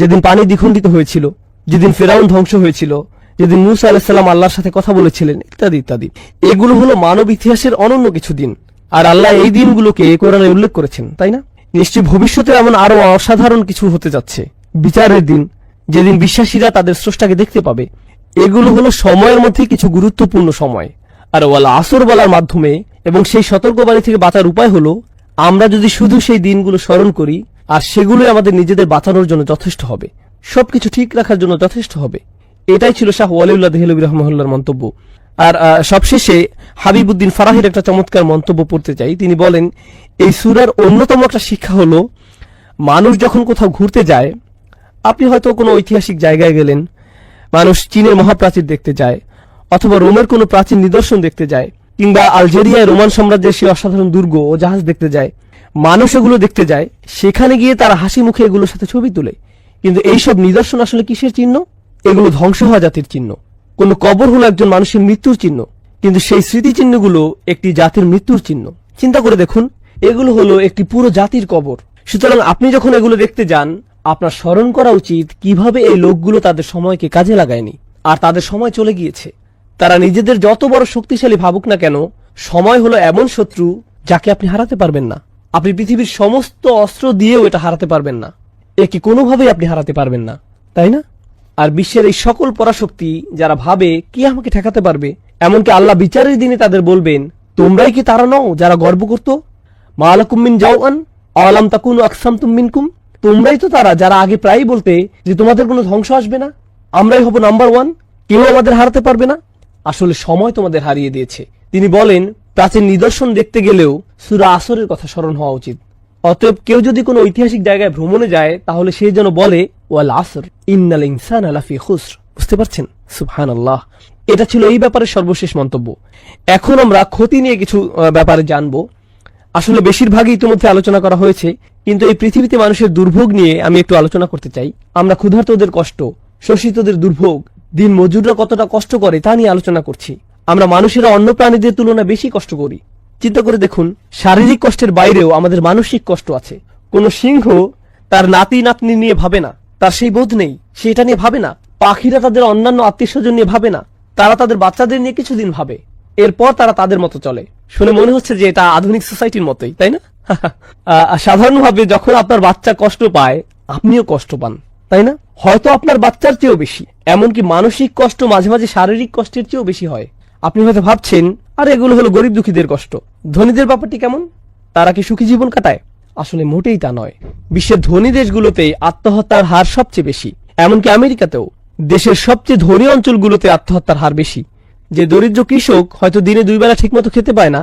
যেদিন পানি দ্বিখণ্ডিত হয়েছিল, যেদিন ফেরাউন ধ্বংস হয়েছিল, যেদিন মূসা আলাইহিস সালাম আল্লাহর সাথে কথা বলেছিলেন, ইত্যাদি ইত্যাদি। এগুলো হলো মানব ইতিহাসের অনন্য কিছু দিন, আর আল্লাহ এই দিনগুলোকে কোরআনে উল্লেখ করেছেন, তাই না? নিশ্চয়ই ভবিষ্যতে এমন আরো অসাধারণ কিছু হতে যাচ্ছে। বিচারের দিন, যেদিন বিশ্বাসীরা তাদের স্রষ্টাকে দেখতে পাবে। এগুলো হলো সময়ের মধ্যে কিছু গুরুত্বপূর্ণ সময়। আর ওয়াল আসর বলার মাধ্যমে এবং সেই সতর্কবাণী থেকে বাঁচার উপায় হলো আমরা যদি শুধু সেই দিনগুলো স্মরণ করি, আর সেগুলোই আমাদের নিজেদের বাঁচানোর জন্য যথেষ্ট হবে, সবকিছু ঠিক রাখার জন্য যথেষ্ট হবে। এটাই ছিল শাহ ওয়ালিউল্লাহ দেহলভী রাহিমাহুল্লাহর মন্তব্য। আর সবশেষে হাবিবউদ্দিন ফারাহির একটা চমৎকার মন্তব্য পড়তে চাই। তিনি বলেন, এই সূরার অন্যতম একটা শিক্ষা হলো, মানুষ যখন কোথাও ঘুরতে যায়, আপনি হয়তো কোনো ঐতিহাসিক জায়গায় গেলেন, মানুষ চীনের মহাপ্রাচীর দেখতে যায়, অথবা রোমের কোনো প্রাচীন নিদর্শন দেখতে যায়, কিংবা আলজেরিয়ায় রোমান সাম্রাজ্যের সেই অসাধারণ দুর্গ ও জাহাজ দেখতে যায়। মানুষ এগুলো দেখতে যায়, সেখানে গিয়ে তারা হাসি মুখে এগুলোর সাথে ছবি তুলে। কিন্তু এইসব নিদর্শন আসলে কিসের চিহ্ন? এগুলো ধ্বংস হওয়া জাতির চিহ্ন। কোন কবর হলো একজন মানুষের মৃত্যুর চিহ্ন, কিন্তু সেই স্মৃতিচিহ্নগুলো একটি জাতির মৃত্যুর চিহ্ন। চিন্তা করে দেখুন, এগুলো হলো একটি পুরো জাতির কবর। সুতরাং আপনি যখন এগুলো দেখতে যান, আপনার স্মরণ করা উচিত কিভাবে এই লোকগুলো তাদের সময়কে কাজে লাগায়নি, আর তাদের সময় চলে গিয়েছে। তারা নিজেদের যত বড় শক্তিশালী ভাবুক না কেন, সময় হলো এমন শত্রু যাকে আপনি হারাতে পারবেন না। আপনি পৃথিবীর সমস্ত অস্ত্র দিয়েও এটা হারাতে পারবেন না, একে কোনোভাবেই আপনি হারাতে পারবেন না, তাই না? আর বিশ্বের এই সকল পরাশক্তি যারা ভাবে কি আমাকে ঠেকাতে পারবে, এমনকি আল্লাহ বিচারের দিনে তাদের বলবেন, তোমরাই কি তারা নও যারা গর্ব করত? মা লাকুম মিন জাওআন আলাম তাকুনু আকসামতুম মিনকুম, তোমরাই তো তারা যারা আগে প্রায়ই বলতে যে তোমাদের কোনো ধ্বংস আসবে না, আমরাই হব নাম্বার ওয়ান, কেউ আমাদের হারাতে পারবে না। আসলে সময় তোমাদের হারিয়ে দিয়েছে। তিনি বলেন, প্রাচীন নিদর্শন দেখতে গেলেও সূরা আসরের কথা স্মরণ হওয়া উচিত। অতএব কেউ যদি কোনো ঐতিহাসিক জায়গায় ভ্রমণে যায়, তাহলে সে যেন বলে ওয়াল আসর ইন্নাল ইনসানা লাফি খুসর। বুঝতে পারছেন? সুবহানাল্লাহ। এটা ছিল এই ব্যাপারে সর্বশেষ মন্তব্য। এখন আমরা ক্ষতি নিয়ে কিছু ব্যাপারে জানবো। আসলে বেশিরভাগই ইতিমধ্যে আলোচনা করা হয়েছে, কিন্তু এই পৃথিবীতে মানুষের দুর্ভোগ নিয়ে আমি একটু আলোচনা করতে চাই। আমরা ক্ষুধার্তদের কষ্ট, শোষিতদের দুর্ভোগ, দিন মজুররা কতটা কষ্ট করে তা নিয়ে আলোচনা করছি। আমরা মানুষেরা অন্য প্রাণীদের তুলনায় বেশি কষ্ট করি। চিন্তা করে দেখুন, শারীরিক কষ্টের বাইরেও আমাদের মানসিক কষ্ট আছে। কোন সিংহ তার নাতি নাতনি নিয়ে ভাবে না, তার সেই বোধ নেই, সে এটা নিয়ে ভাবে না। পাখিরা তাদের অন্যান্য আত্মীয় স্বজন নিয়ে ভাবে না, তারা তাদের বাচ্চাদের নিয়ে কিছুদিন ভাবে, এরপর তারা তাদের মতো চলে। শুনে মনে হচ্ছে যে এটা আধুনিক সোসাইটির মতোই, তাই না? সাধারণভাবে যখন আপনার বাচ্চা কষ্ট পায়, আপনিও কষ্ট পান, তাই না? হয়তো আপনার বাচ্চার চেয়েও বেশি। এমনকি মানসিক কষ্ট মাঝে মাঝে শারীরিক কষ্টের চেয়েও বেশি হয়। আপনি হয়তো ভাবছেন, আর এগুলো হলো গরিব দুঃখীদের কষ্ট, ধনীদের ব্যাপারটি কেমন? তারা কি সুখী জীবন কাটায়? আসলে মোটেই তা নয়। বিশ্বের ধনী দেশগুলোতে আত্মহত্যার হার সবচেয়ে বেশি, এমনকি আমেরিকাতেও। দেশের সবচেয়ে ধনী অঞ্চলগুলোতে আত্মহত্যার হার বেশি। যে দরিদ্র কৃষক হয়তো দিনে 2 বেলা ঠিকমতো খেতে পায় না,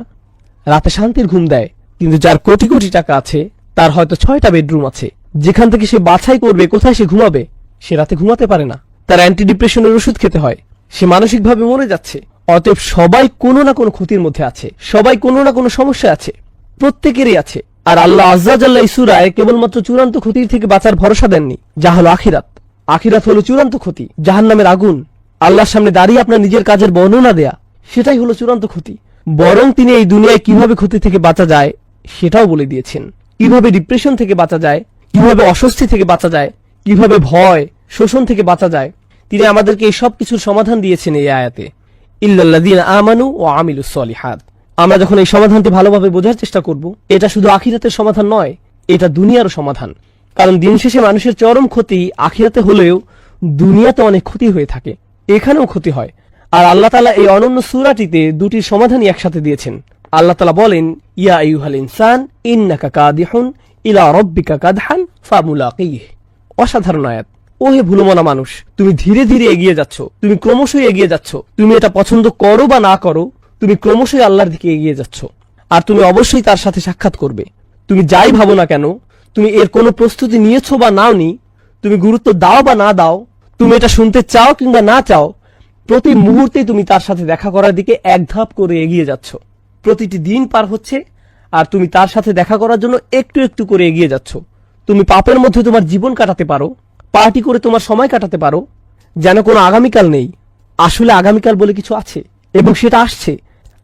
রাতে শান্তির ঘুম দেয়, কিন্তু যার কোটি কোটি টাকা আছে, তার হয়তো 6টা বেডরুম আছে, যেখান থেকে সে বাছাই করবে কোথায় সে ঘুমাবে, সে রাতে ঘুমাতে পারে না, তার অ্যান্টি ডিপ্রেশনের ওষুধ খেতে হয়, সে মানসিকভাবে মরে যাচ্ছে। অতএব সবাই কোনো না কোনো ক্ষতির মধ্যে আছে, সবাই কোনো না কোনো সমস্যা আছে, প্রত্যেকেরই আছে। আর আল্লাহ আজ্জা জাল্লা এই সূরায় কেবলমাত্র চূড়ান্ত ক্ষতির থেকে বাঁচার ভরসা দেননি, যা হলো আখিরাত। আখিরাত হলো চূড়ান্ত ক্ষতি, জাহান্নামের আগুন, আল্লাহর সামনে দাঁড়িয়ে আপনার নিজের কাজের বর্ণনা দেয়া, সেটাই হলো চূড়ান্ত ক্ষতি। বরং তিনি এই দুনিয়ায় কিভাবে ক্ষতি থেকে বাঁচা যায় সেটাও বলে দিয়েছেন। কিভাবে ডিপ্রেশন থেকে বাঁচা যায়, কিভাবে অস্বস্তি থেকে বাঁচা যায়, কিভাবে ভয় শোষণ থেকে বাঁচা যায়, তিনি আমাদেরকে এই সব কিছুর সমাধান দিয়েছেন এই আয়াতে। ইল্লাল্লাযীনা আমানু ওয়া আমিলুস সলিহাত। আমরা যখন এই সমাধানটি ভালোভাবে বোঝার চেষ্টা করব, এটা শুধু আখিরাতের সমাধান নয়, এটা দুনিয়ারও সমাধান। কারণ দিন শেষে মানুষের চরম ক্ষতি আখিরাতে হলেও দুনিয়াতে অনেক ক্ষতি হয়ে থাকে, এখানেও ক্ষতি হয়। আর আল্লাহ তাআলা এই অনন্য সূরাটিতে দুটির সমাধানই একসাথে দিয়েছেন। আল্লাহ তাআলা বলেন, ইয়া আইয়ুহাল ইনসান ইন্নাকা কাদিহুন ইলা রাব্বিকা কাদহান ফামুলাকিহ। অসাধারণ আয়াত। ও হে ভুলমনা মানুষ, তুমি ধীরে ধীরে এগিয়ে যাচ্ছ, তুমি ক্রমশই এগিয়ে যাচ্ছ। তুমি এটা পছন্দ করো বা না করো, তুমি ক্রমশই আল্লাহর দিকে এগিয়ে যাচ্ছ। আর তুমি অবশ্যই তার সাথে সাক্ষাৎ করবে। তুমি যাই ভাবো না কেন, তুমি এর কোনো প্রস্তুতি নিয়েছো বা নাওনি, তুমি গুরুত্ব দাও বা না দাও, তুমি এটা শুনতে চাও কিংবা না চাও, প্রতি মুহূর্তে তুমি তার সাথে দেখা করার দিকে এক ধাপ করে এগিয়ে যাচ্ছ। প্রতিটি দিন পার হচ্ছে আর তুমি তার সাথে দেখা করার জন্য একটু একটু করে এগিয়ে যাচ্ছ। তুমি পাপের মধ্যে তোমার জীবন কাটাতে পারো, পার্টি করে তোমার সময় কাটাতে পারো, যেন কোনো আগামীকাল নেই। আসলে আগামীকাল বলে কিছু আছে এবং সেটা আসছে,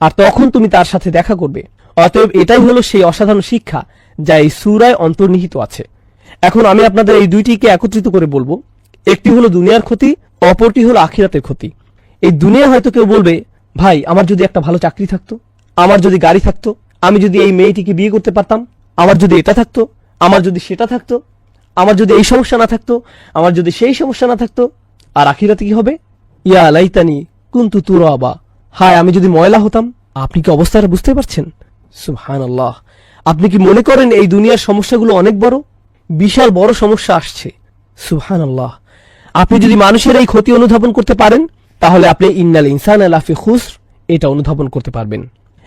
আর তখন তুমি তার সাথে দেখা করবে। অতএব এটাই হলো সেই অসাধারণ শিক্ষা যা এই সূরায় অন্তর্নিহিত আছে। এখন আমি আপনাদের এই দুইটিকে একত্রিত করে বলবো। একটি হলো দুনিয়ার ক্ষতি, অপরটি হলো আখিরাতের ক্ষতি। এই দুনিয়া হয়তো কেউ বলবে, ভাই আমার যদি একটা ভালো চাকরি থাকতো, আমার যদি গাড়ি থাকতো, আমি যদি এই মেয়েটিকে বিয়ে করতে পারতাম, আমার যদি এটা থাকতো, আমার যদি সেটা থাকতো, আমার যদি এই সমস্যা না থাকতো, আমার যদি সেই সমস্যা না থাকতো। আর আখিরাতে কি হবে? ইয়া লাইতানি কুনতু তুরাবা। হায় আমি যদি ময়লা হতাম। আপনি কি অবস্থাটা বুঝতে পারছেন? সুবহানাল্লাহ। আপনি কি মনে করেন এই দুনিয়ার সমস্যাগুলো অনেক বড়? বিশাল বড় সমস্যা আসছে। সুবহানাল্লাহ। আপনি যদি মানুষের এই ক্ষতি অনুধাবন করতে পারেন, তাহলে আপনি ইন্নাল ইনসানা লাফি খুসর এটা অনুধাবন করতে পারবেন।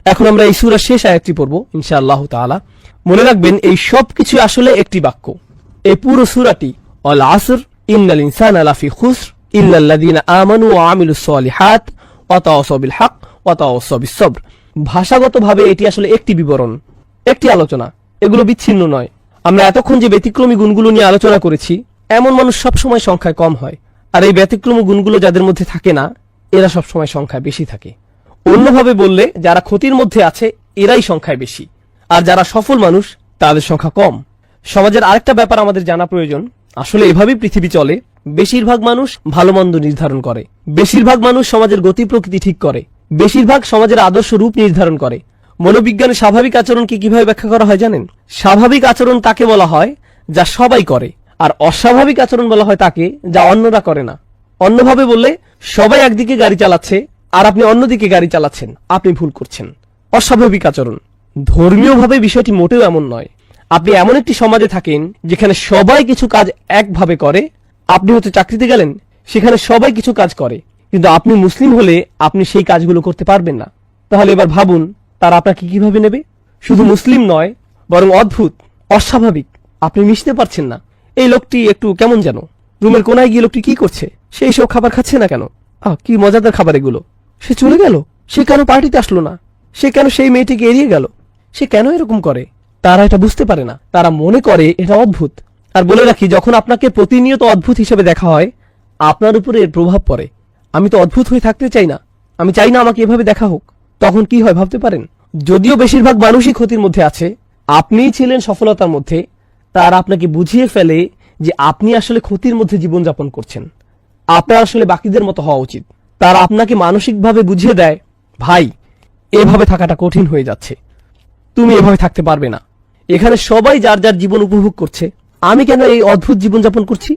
এখন আমরা এই সূরার শেষ আয়াতটি পড়ব ইনশাআল্লাহ তাআলা। মনে রাখবেন এই সব কিছু আসলে একটি বাক্য। এই পুরো সূরাটি আল আসর ইন্নাল ইনসানা লাফি খুসর ইল্লাল্লাযীনা আমানু ওয়া আমিলুস সলিহাত ওয়া তাওয়াসাউ বিল হক ওয়া তাওয়াসাউ বিস সবর। ভাষাগতভাবে এটি আসলে একটি বিবরণ, একটি আলোচনা, এগুলো বিচ্ছিন্ন নয়। আমরা এতক্ষণ যে ব্যতিক্রমী গুণগুলো নিয়ে আলোচনা করেছি, এমন মানুষ সবসময় সংখ্যায় কম হয়, আর এই ব্যতিক্রমী গুণগুলো যাদের মধ্যে থাকে না, এরা সবসময় সংখ্যায় বেশি থাকে। অন্যভাবে বললে, যারা ক্ষতির মধ্যে আছে এরাই সংখ্যায় বেশি, আর যারা সফল মানুষ তাদের সংখ্যা কম। সমাজের আরেকটা ব্যাপার আমাদের জানা প্রয়োজন। আসলে এভাবেই পৃথিবী চলে। বেশিরভাগ মানুষ ভালো মন্দ নির্ধারণ করে, বেশিরভাগ মানুষ সমাজের গতি প্রকৃতি ঠিক করে, বেশিরভাগ সমাজের আদর্শ রূপ নির্ধারণ করে। মনোবিজ্ঞানে স্বাভাবিক আচরণকে কিভাবে ব্যাখ্যা করা হয় জানেন? স্বাভাবিক আচরণ তাকে বলা হয় যা সবাই করে, আর অস্বাভাবিক আচরণ বলা হয় তাকে যা অন্যরা করে না। অন্যভাবে বললে, সবাই একদিকে গাড়ি চালাচ্ছে আর আপনি অন্যদিকে গাড়ি চালাচ্ছেন, আপনি ভুল করছেন। অস্বাভাবিক আচরণ। ধর্মীয়ভাবে বিষয়টি মোটেও এমন নয়। আপনি এমন একটি সমাজে থাকেন যেখানে সবাই কিছু কাজ একভাবে করে। আপনি হয়তো চাকরিতে গেলেন, সেখানে সবাই কিছু কাজ করে, কিন্তু আপনি মুসলিম হলে আপনি সেই কাজগুলো করতে পারবেন না। তাহলে এবার ভাবুন, তারা আপনাকে কিভাবে নেবে? শুধু মুসলিম নয়, বরং অদ্ভুত, অস্বাভাবিক। আপনি মিশতে পারছেন না। এই লোকটি একটু কেমন যেন, রুমের কোনায় গিয়ে লোকটি কি করছে? সে সব খাবার খাচ্ছে না কেন? কি মজাদার খাবার এগুলো। সে চলে গেল, সে কেন পার্টিতে আসলো না? সে কেন সেই মেয়েটিকে এড়িয়ে গেল? সে কেন এরকম করে? তারা এটা বুঝতে পারে না, তারা মনে করে এটা অদ্ভুত। আর বলে রাখি, যখন আপনাকে প্রতিনিয়ত অদ্ভুত হিসেবে দেখা হয়, আপনার উপরে এর প্রভাব পড়ে। আমি তো অদ্ভুত হয়ে থাকতে চাই না, আমি চাই না আমাকে এভাবে দেখা হোক। তখন কি হয় ভাবতে পারেন? যদিও বেশিরভাগ মানুষই ক্ষতির মধ্যে আছে, আপনিই ছিলেন সফলতার মধ্যে, তারা আপনাকে বুঝিয়ে ফেলে যে আপনি আসলে ক্ষতির মধ্যে জীবনযাপন করছেন। আপনার আসলে বাকিদের মতো হওয়া উচিত। তারা আপনাকে মানসিকভাবে বুঝিয়ে দেয়, ভাই এভাবে থাকাটা কঠিন হয়ে যাচ্ছে, তুমি এভাবে থাকতে পারবে না। এখানে সবাই যার যার জীবন উপভোগ করছে, আমি কেন এই অদ্ভুত জীবনযাপন করছি?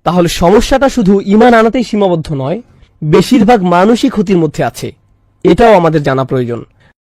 তাহলে সমস্যাটা শুধু ঈমান আনাতেই সীমাবদ্ধ নয়, বেশিরভাগ মানুষই ক্ষতির মধ্যে আছে, এটাও আমাদের জানা প্রয়োজন।